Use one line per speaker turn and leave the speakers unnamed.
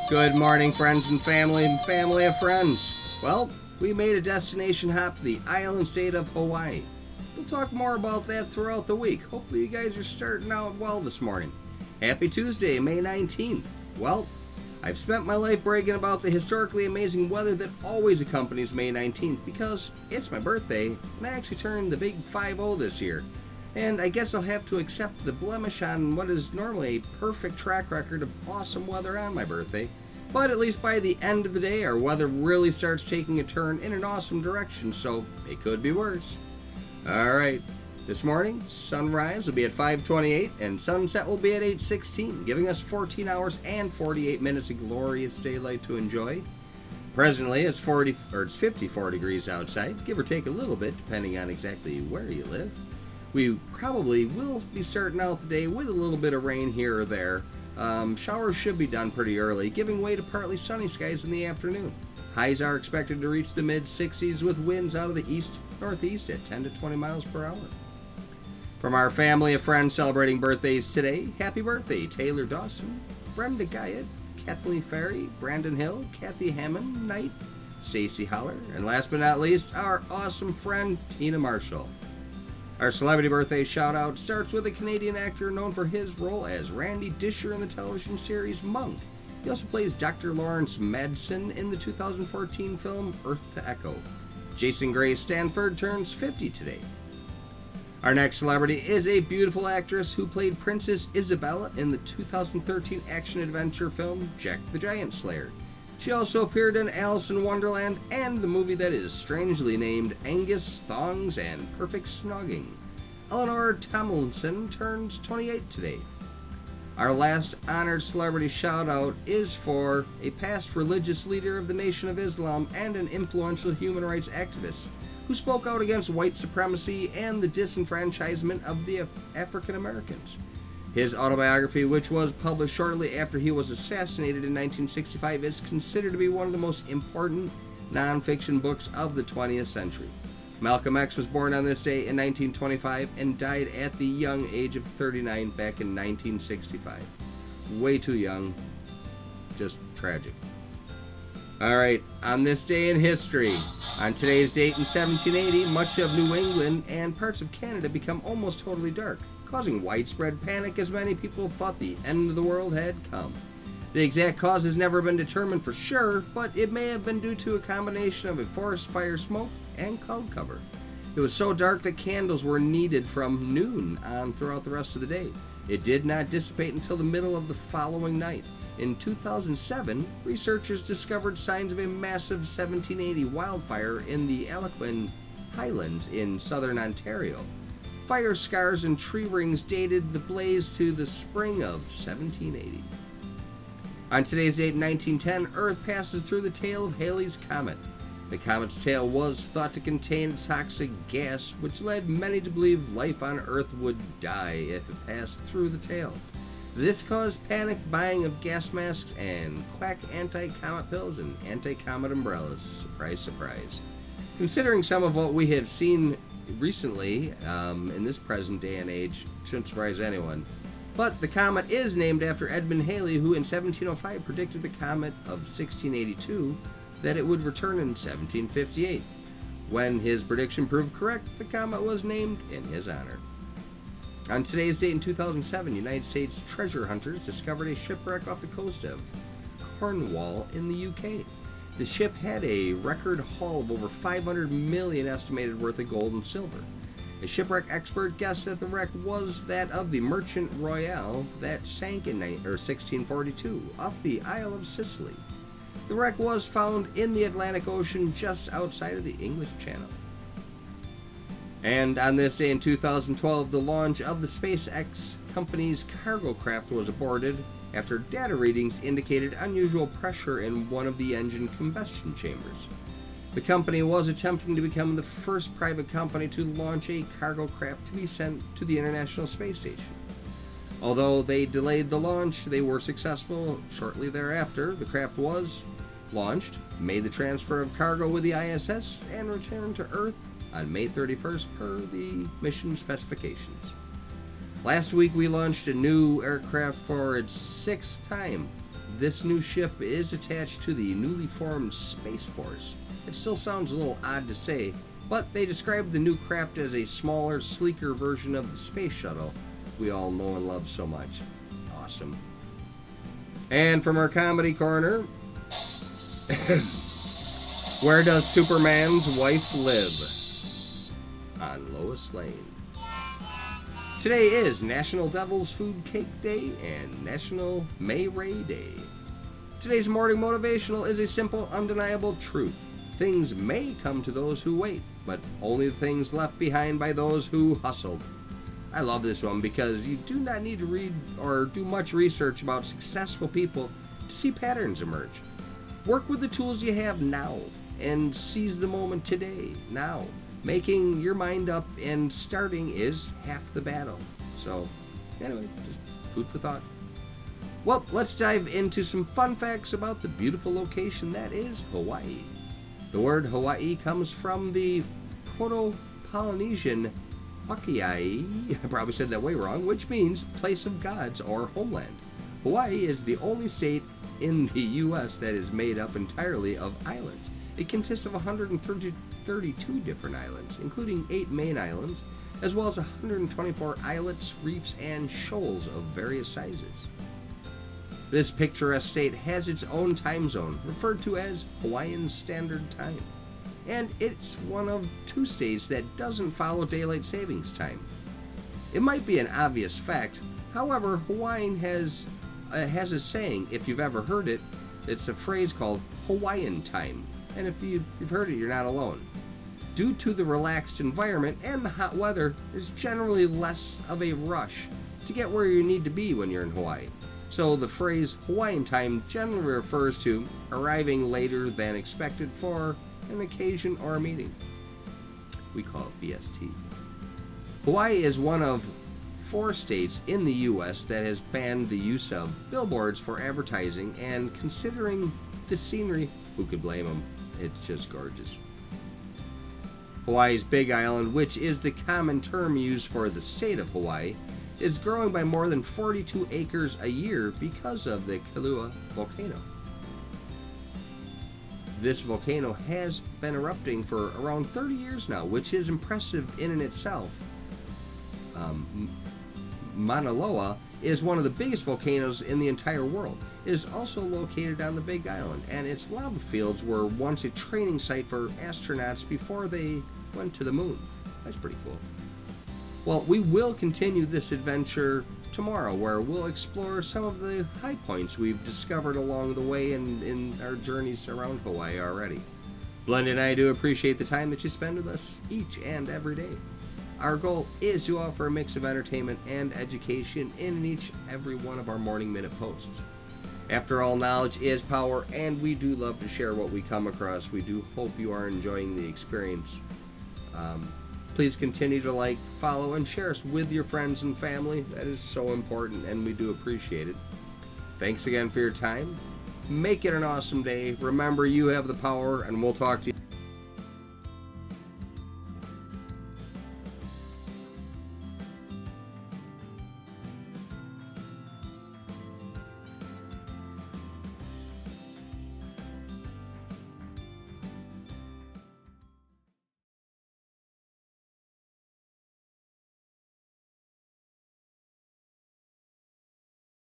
Good morning, friends and family of friends. Well, we made a destination hop to the island state of Hawaii. We'll talk more about that throughout the week. Hopefully you guys are starting out well this morning. Happy Tuesday, May 19th. Well, I've spent my life bragging about the historically amazing weather that always accompanies May 19th because it's my birthday and I actually turned the big 5-0 this year. And I guess I'll have to accept the blemish on what is normally a perfect track record of awesome weather on my birthday. But at least by the end of the day, our weather really starts taking a turn in an awesome direction, so it could be worse. Alright, this morning, sunrise will be at 5:28 and sunset will be at 8:16, giving us 14 hours and 48 minutes of glorious daylight to enjoy. Presently, it's 54 degrees outside, give or take a little bit, depending on exactly where you live. We probably will be starting out the day with a little bit of rain here or there. Showers should be done pretty early, giving way to partly sunny skies in the afternoon. Highs are expected to reach the mid-60s with winds out of the east-northeast at 10 to 20 miles per hour. From our family of friends celebrating birthdays today, happy birthday Taylor Dawson, Brenda Guyett, Kathleen Ferry, Brandon Hill, Kathy Hammond Knight, Stacy Holler, and last but not least, our awesome friend Tina Marshall. Our celebrity birthday shout-out starts with a Canadian actor known for his role as Randy Disher in the television series Monk. He also plays Dr. Lawrence Madsen in the 2014 film Earth to Echo. Jason Gray Stanford turns 50 today. Our next celebrity is a beautiful actress who played Princess Isabella in the 2013 action-adventure film Jack the Giant Slayer. She also appeared in Alice in Wonderland and the movie that is strangely named Angus, Thongs, and Perfect Snogging. Eleanor Tomlinson turns 28 today. Our last honored celebrity shout-out is for a past religious leader of the Nation of Islam and an influential human rights activist who spoke out against white supremacy and the disenfranchisement of the African Americans. His autobiography, which was published shortly after he was assassinated in 1965, is considered to be one of the most important nonfiction books of the 20th century. Malcolm X was born on this day in 1925 and died at the young age of 39 back in 1965. Way too young. Just tragic. Alright, on this day in history, on today's date in 1780, much of New England and parts of Canada become almost totally dark, causing widespread panic as many people thought the end of the world had come. The exact cause has never been determined for sure, but it may have been due to a combination of a forest fire smoke and cloud cover. It was so dark that candles were needed from noon on throughout the rest of the day. It did not dissipate until the middle of the following night. In 2007, researchers discovered signs of a massive 1780 wildfire in the Algonquin Highlands in southern Ontario. Fire scars and tree rings dated the blaze to the spring of 1780. On today's date in 1910, Earth passes through the tail of Halley's Comet. The comet's tail was thought to contain a toxic gas, which led many to believe life on Earth would die if it passed through the tail. This caused panic buying of gas masks and quack anti-comet pills and anti-comet umbrellas. Surprise, surprise. Considering some of what we have seen recently in this present day and age, shouldn't surprise anyone. But the comet is named after Edmund Halley, who in 1705 predicted the comet of 1682 that it would return in 1758. When his prediction proved correct, the comet was named in his honor. On today's date in 2007, United States treasure hunters discovered a shipwreck off the coast of Cornwall in the UK. The ship had a record haul of over 500 million estimated worth of gold and silver. A shipwreck expert guessed that the wreck was that of the Merchant Royale that sank in 1642 off the Isle of Sicily. The wreck was found in the Atlantic Ocean just outside of the English Channel. And on this day in 2012, the launch of the SpaceX company's cargo craft was aborted after data readings indicated unusual pressure in one of the engine combustion chambers. The company was attempting to become the first private company to launch a cargo craft to be sent to the International Space Station. Although they delayed the launch, they were successful. Shortly thereafter, the craft was launched, made the transfer of cargo with the ISS, and returned to Earth on May 31st per the mission specifications. Last week we launched a new aircraft for its 6th time, this new ship is attached to the newly formed Space Force. It still sounds a little odd to say, but they describe the new craft as a smaller, sleeker version of the space shuttle we all know and love so much. Awesome. And from our comedy corner, where does Superman's wife live? On Lois Lane. Today is National Devil's Food Cake Day and National May Ray Day. Today's morning motivational is a simple, undeniable truth. Things may come to those who wait, but only the things left behind by those who hustled. I love this one because you do not need to read or do much research about successful people to see patterns emerge. Work with the tools you have now and seize the moment today, now. Making your mind up and starting is half the battle. So, anyway, just food for thought. Well, let's dive into some fun facts about the beautiful location that is Hawaii. The word Hawaii comes from the Proto-Polynesian Hawaii, I probably said that way wrong, which means place of gods or homeland. Hawaii is the only state in the U.S. that is made up entirely of islands. It consists of 132 different islands, including 8 main islands, as well as 124 islets, reefs, and shoals of various sizes. This picturesque state has its own time zone, referred to as Hawaiian Standard Time, and it's one of 2 states that doesn't follow daylight savings time. It might be an obvious fact, however, Hawaiian has a saying, if you've ever heard it, it's a phrase called Hawaiian time, and if you've heard it, you're not alone. Due to the relaxed environment and the hot weather, there's generally less of a rush to get where you need to be when you're in Hawaii. So the phrase Hawaiian time generally refers to arriving later than expected for an occasion or a meeting. We call it BST. Hawaii is one of 4 states in the U.S. that has banned the use of billboards for advertising, and considering the scenery, who could blame them? It's just gorgeous. Hawaii's Big Island, which is the common term used for the state of Hawaii, is growing by more than 42 acres a year because of the Kailua volcano. This volcano has been erupting for around 30 years now, which is impressive in and itself. Mauna Loa is one of the biggest volcanoes in the entire world. It is also located on the Big Island, and its lava fields were once a training site for astronauts before they went to the moon. That's pretty cool. Well, we will continue this adventure tomorrow, where we'll explore some of the high points we've discovered along the way in our journeys around Hawaii already. Blend and I do appreciate the time that you spend with us each and every day. Our goal is to offer a mix of entertainment and education in each and every one of our Morning Minute posts. After all, knowledge is power, and we do love to share what we come across. We do hope you are enjoying the experience. Please continue to like, follow, and share us with your friends and family. That is so important, and we do appreciate it. Thanks again for your time. Make it an awesome day. Remember, you have the power, and we'll talk to you.